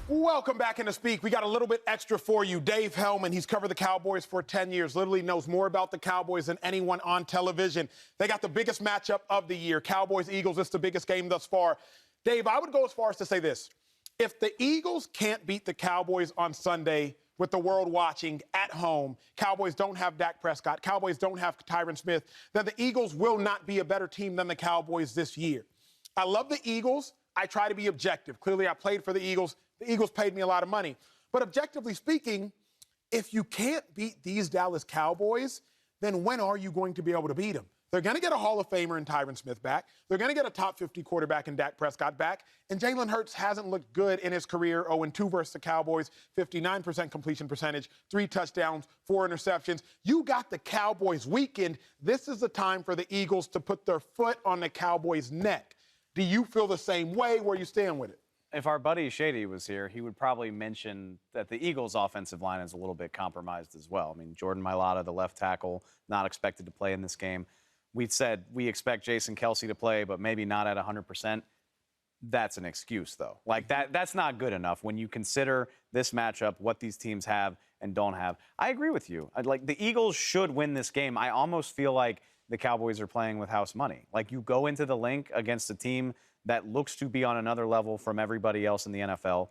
Welcome back into Speak. We got a little bit extra for you. Dave Helman, he's covered the Cowboys for 10 years, literally knows more about the Cowboys than anyone on television. They got the biggest matchup of the year. Cowboys-Eagles, it's the biggest game thus far. Dave, I would go as far as to say this. If the Eagles can't beat the Cowboys on Sunday with the world watching at home, Cowboys don't have Dak Prescott, Cowboys don't have Tyron Smith, then the Eagles will not be a better team than the Cowboys this year. I love the Eagles. I try to be objective. Clearly, I played for the Eagles. The Eagles paid me a lot of money. But objectively speaking, if you can't beat these Dallas Cowboys, then when are you going to be able to beat them? They're going to get a Hall of Famer in Tyron Smith back. They're going to get a top 50 quarterback in Dak Prescott back. And Jalen Hurts hasn't looked good in his career. 0-2 versus the Cowboys, 59% completion percentage, 3 touchdowns, 4 interceptions. You got the Cowboys weekend. This is the time for the Eagles to put their foot on the Cowboys' neck. Do you feel the same way? Where you stand with it? If our buddy Shady was here, he would probably mention that the Eagles' offensive line is a little bit compromised as well. I mean, Jordan Mailata, the left tackle, not expected to play in this game. We said we expect Jason Kelce to play, but maybe not at 100%. That's an excuse, though. Like, that's not good enough when you consider this matchup, what these teams have and don't have. I agree with you. Like, the Eagles should win this game. I almost feel like the Cowboys are playing with house money. Like, you go into the link against a team that looks to be on another level from everybody else in the NFL.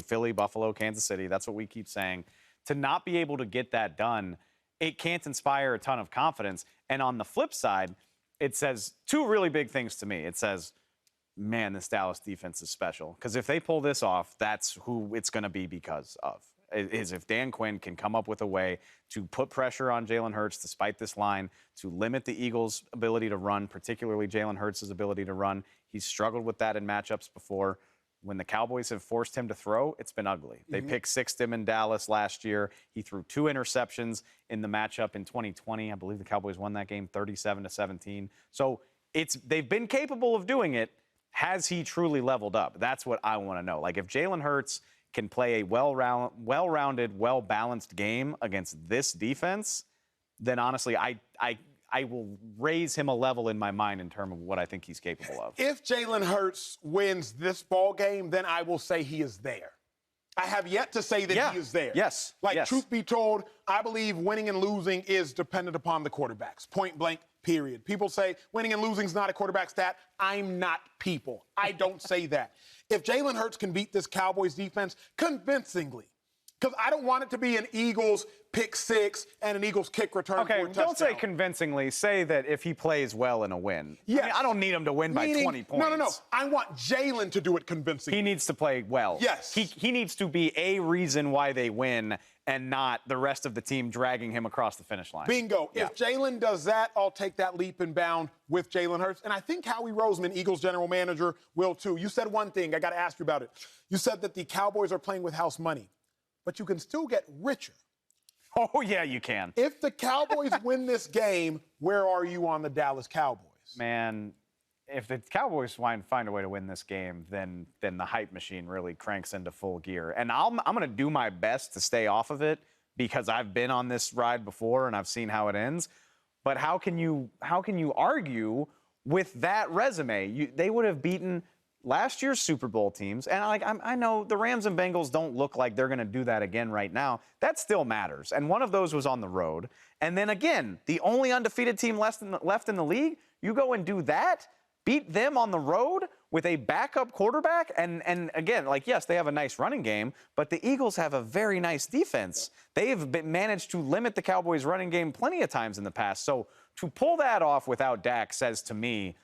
Philly, Buffalo, Kansas City, that's what we keep saying. To not be able to get that done, it can't inspire a ton of confidence. And on the flip side, it says 2 really big things to me. It says, man, this Dallas defense is special. Because if they pull this off, that's who it's going to be because of. Is if Dan Quinn can come up with a way to put pressure on Jalen Hurts despite this line, to limit the Eagles' ability to run, particularly Jalen Hurts' ability to run. He's struggled with that in matchups before. When the Cowboys have forced him to throw, it's been ugly. They picked sixed him in Dallas last year. He threw 2 interceptions in the matchup in 2020. I believe the Cowboys won that game 37-17. So they've been capable of doing it. Has he truly leveled up? That's what I want to know. Like, if Jalen Hurts can play a well-rounded, well-balanced game against this defense, then honestly, I will raise him a level in my mind in terms of what I think he's capable of. If Jalen Hurts wins this ball game, then I will say he is there. I have yet to say that he is there. Yes. Truth be told, I believe winning and losing is dependent upon the quarterbacks. Point blank, period. People say winning and losing is not a quarterback stat. I'm not people. I don't say that. If Jalen Hurts can beat this Cowboys defense convincingly, because I don't want it to be an Eagles pick 6 and an Eagles kick return for a touchdown. Don't say convincingly. Say that if he plays well in a win. Yes. I don't need him to win by 20 points. No. I want Jalen to do it convincingly. He needs to play well. Yes. He needs to be a reason why they win and not the rest of the team dragging him across the finish line. Bingo. Yeah. If Jalen does that, I'll take that leap and bound with Jalen Hurts. And I think Howie Roseman, Eagles general manager, will too. You said one thing. I got to ask you about it. You said that the Cowboys are playing with house money, but you can still get richer. Oh, yeah, you can. If the Cowboys win this game, where are you on the Dallas Cowboys? Man, if the Cowboys find a way to win this game, then the hype machine really cranks into full gear. And I'm going to do my best to stay off of it because I've been on this ride before and I've seen how it ends. But how can you argue with that resume? They would have beaten last year's Super Bowl teams, and I know the Rams and Bengals don't look like they're going to do that again right now. That still matters, and one of those was on the road. And then again, the only undefeated team left in the league, you go and do that, beat them on the road with a backup quarterback, and again, yes, they have a nice running game, but the Eagles have a very nice defense. They've managed to limit the Cowboys' running game plenty of times in the past. So to pull that off without Dak says to me,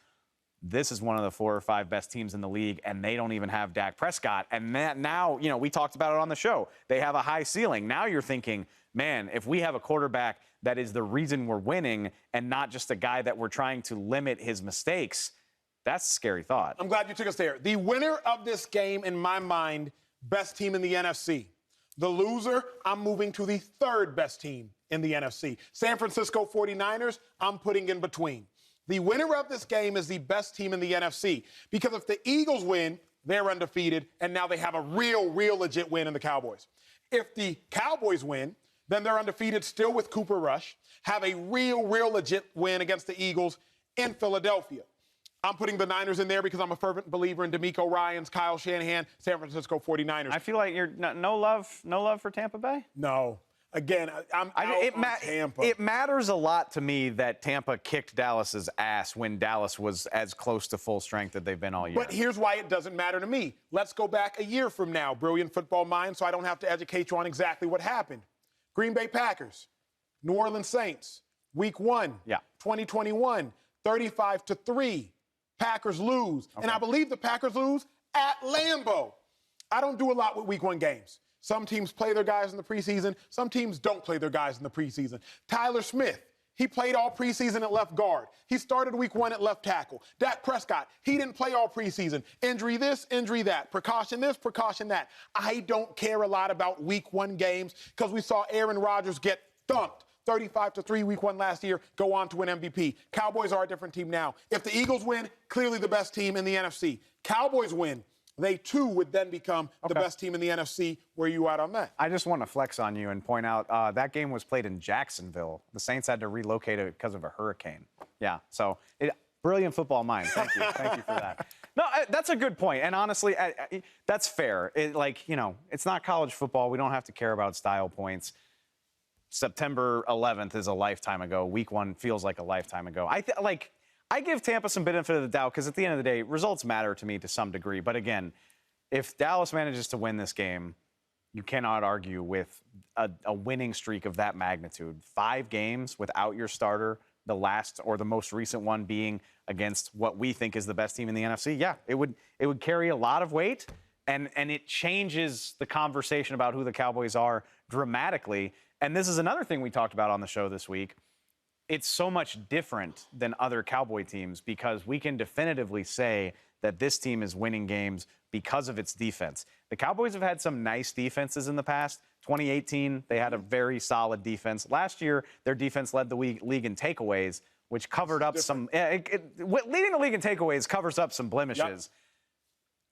this is one of the 4 or 5 best teams in the league, and they don't even have Dak Prescott. And that now, we talked about it on the show. They have a high ceiling. Now you're thinking, man, if we have a quarterback that is the reason we're winning and not just a guy that we're trying to limit his mistakes, that's a scary thought. I'm glad you took us there. The winner of this game, in my mind, best team in the NFC. The loser, I'm moving to the 3rd best team in the NFC. San Francisco 49ers, I'm putting in between. The winner of this game is the best team in the NFC because if the Eagles win, they're undefeated, and now they have a real legit win in the Cowboys. If the Cowboys win, then they're undefeated still with Cooper Rush, have a real legit win against the Eagles in Philadelphia. I'm putting the Niners in there because I'm a fervent believer in DeMeco Ryans, Kyle Shanahan, San Francisco 49ers. I feel like you're no love for Tampa Bay? No. Again, I'm out on Tampa. It matters a lot to me that Tampa kicked Dallas's ass when Dallas was as close to full strength that they've been all year. But here's why it doesn't matter to me. Let's go back a year from now, brilliant football mind, so I don't have to educate you on exactly what happened. Green Bay Packers, New Orleans Saints, Week 1, 2021, 35-3. Packers lose. Okay. And I believe the Packers lose at Lambeau. I don't do a lot with Week 1 games. Some teams play their guys in the preseason. Some teams don't play their guys in the preseason. Tyler Smith, he played all preseason at left guard. He started Week 1 at left tackle. Dak Prescott, he didn't play all preseason. Injury this, injury that. Precaution this, precaution that. I don't care a lot about Week 1 games because we saw Aaron Rodgers get thumped 35-3 Week 1 last year, go on to win MVP. Cowboys are a different team now. If the Eagles win, clearly the best team in the NFC. Cowboys win, they too would then become the best team in the NFC. Where are you at on that? I just want to flex on you and point out that game was played in Jacksonville. The Saints had to relocate it because of a hurricane. Yeah, so brilliant football mind. Thank you. Thank you for that. No, that's a good point. And honestly, that's fair. It's not college football. We don't have to care about style points. September 11th is a lifetime ago. Week 1 feels like a lifetime ago. I give Tampa some benefit of the doubt because at the end of the day, results matter to me to some degree. But again, if Dallas manages to win this game, you cannot argue with a winning streak of that magnitude. 5 games without your starter, the last or the most recent one being against what we think is the best team in the NFC. Yeah, it would carry a lot of weight, and it changes the conversation about who the Cowboys are dramatically. And this is another thing we talked about on the show this week. It's so much different than other Cowboy teams because we can definitively say that this team is winning games because of its defense. The Cowboys have had some nice defenses in the past. 2018, they had a very solid defense. Last year, their defense led the league in takeaways, which covered up some. Leading the league in takeaways covers up some blemishes.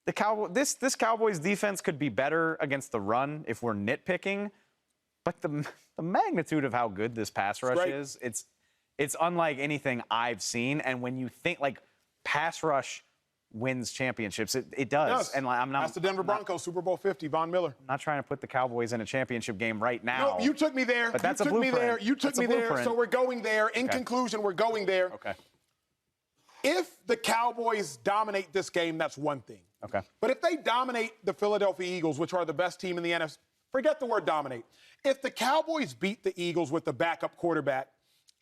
Yep. This Cowboys defense could be better against the run if we're nitpicking. But the magnitude of how good this pass rush is, it's unlike anything I've seen. And when you think pass rush wins championships, it does. And I'm not. That's the Denver Broncos, Super Bowl 50, Von Miller. I'm not trying to put the Cowboys in a championship game right now. No, you took me there. But that's a blueprint. You took me there. So we're going there. In conclusion, we're going there. Okay. If the Cowboys dominate this game, that's one thing. Okay. But if they dominate the Philadelphia Eagles, which are the best team in the NFC, forget the word dominate. If the Cowboys beat the Eagles with the backup quarterback,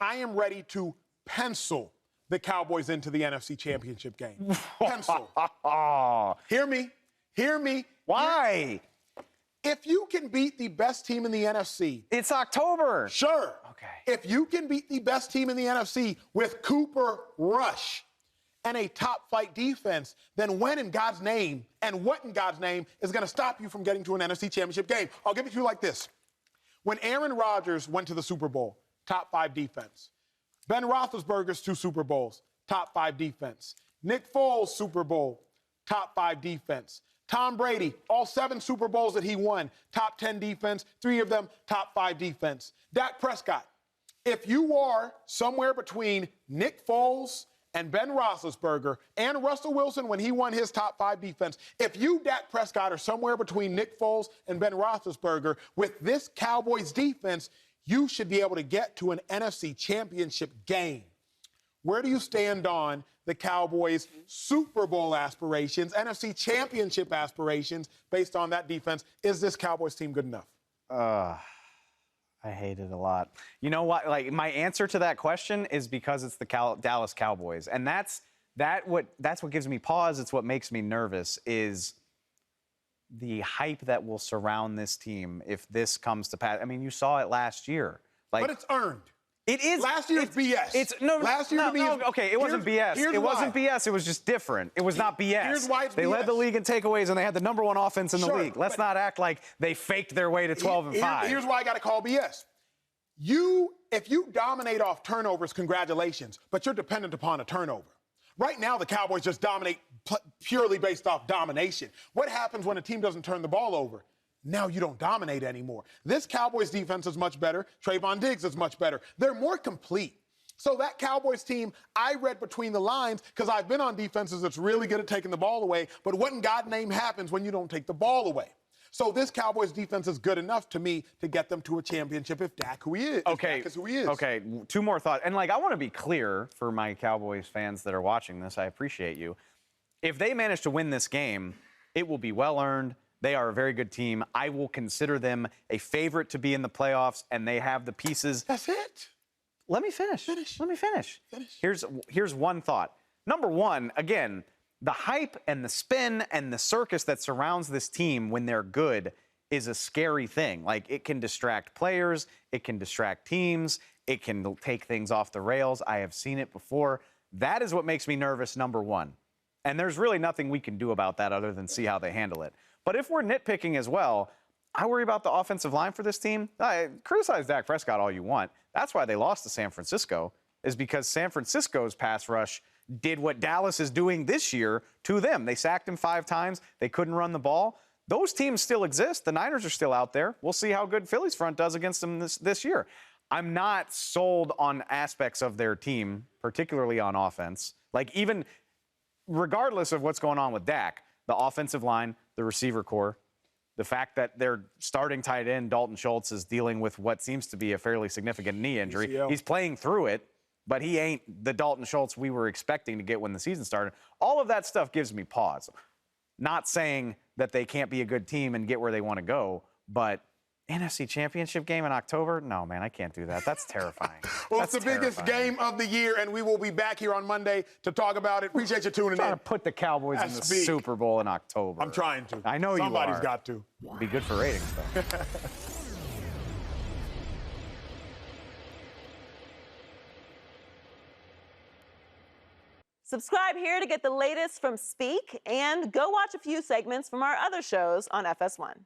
I am ready to pencil the Cowboys into the NFC Championship game. Pencil. Hear me. Hear me. Why? If you can beat the best team in the NFC. It's October. Sure. Okay. If you can beat the best team in the NFC with Cooper Rush and a top-flight defense, then when in God's name and what in God's name is going to stop you from getting to an NFC Championship game? I'll give it to you like this. When Aaron Rodgers went to the Super Bowl, top 5 defense. Ben Roethlisberger's 2 Super Bowls, top 5 defense. Nick Foles' Super Bowl, top 5 defense. Tom Brady, all 7 Super Bowls that he won, top 10 defense, 3 of them top 5 defense. Dak Prescott, if you are somewhere between Nick Foles and Ben Roethlisberger and Russell Wilson when he won his top 5 defense, if you, Dak Prescott, are somewhere between Nick Foles and Ben Roethlisberger with this Cowboys defense, you should be able to get to an NFC Championship game. Where do you stand on the Cowboys' Super Bowl aspirations, NFC Championship aspirations based on that defense? Is this Cowboys team good enough? I hate it a lot. You know what? My answer to that question is because it's the Dallas Cowboys, and that's what gives me pause. It's what makes me nervous. Is the hype that will surround this team if this comes to pass. I mean, you saw it last year. But it's earned. It is. Last year's BS. Okay, it wasn't BS. It wasn't BS. It was just different. It was not BS. Here's why it's they BS. led the league in takeaways, and they had the #1 offense in the league. Let's not act like they faked their way to 12-5. Here's why I got to call BS. If you dominate off turnovers, congratulations, but you're dependent upon a turnover. Right now, the Cowboys just dominate purely based off domination. What happens when a team doesn't turn the ball over? Now you don't dominate anymore. This Cowboys defense is much better. Trayvon Diggs is much better. They're more complete. So that Cowboys team, I read between the lines because I've been on defenses that's really good at taking the ball away, but what in God's name happens when you don't take the ball away? So this Cowboys defense is good enough to me to get them to a championship if Dak who he is. Okay. Dak is who he is. Okay, two more thoughts. And, I want to be clear for my Cowboys fans that are watching this. I appreciate you. If they manage to win this game, it will be well-earned. They are a very good team. I will consider them a favorite to be in the playoffs, and they have the pieces. That's it. Let me finish. Let me finish. Finish. Here's one thought. Number one, again, the hype and the spin and the circus that surrounds this team when they're good is a scary thing. It can distract players, it can distract teams, it can take things off the rails. I have seen it before. That is what makes me nervous, number one. And there's really nothing we can do about that other than see how they handle it. But if we're nitpicking as well, I worry about the offensive line for this team. Criticize Dak Prescott all you want. That's why they lost to San Francisco, is because San Francisco's pass rush did what Dallas is doing this year to them. They sacked him 5 times. They couldn't run the ball. Those teams still exist. The Niners are still out there. We'll see how good Philly's front does against them this year. I'm not sold on aspects of their team, particularly on offense. Even regardless of what's going on with Dak, the offensive line, the receiver core, the fact that their starting tight end, Dalton Schultz, is dealing with what seems to be a fairly significant knee injury. ACL. He's playing through it, but he ain't the Dalton Schultz we were expecting to get when the season started. All of that stuff gives me pause. Not saying that they can't be a good team and get where they want to go, but NFC Championship game in October? No, man, I can't do that. That's terrifying. Well, it's the biggest game of the year, and we will be back here on Monday to talk about it. Appreciate you tuning in. Trying to put the Cowboys in the Super Bowl in October. I'm trying to. I know you are. Somebody's got to. Be good for ratings, though. Subscribe here to get the latest from Speak, and go watch a few segments from our other shows on FS1.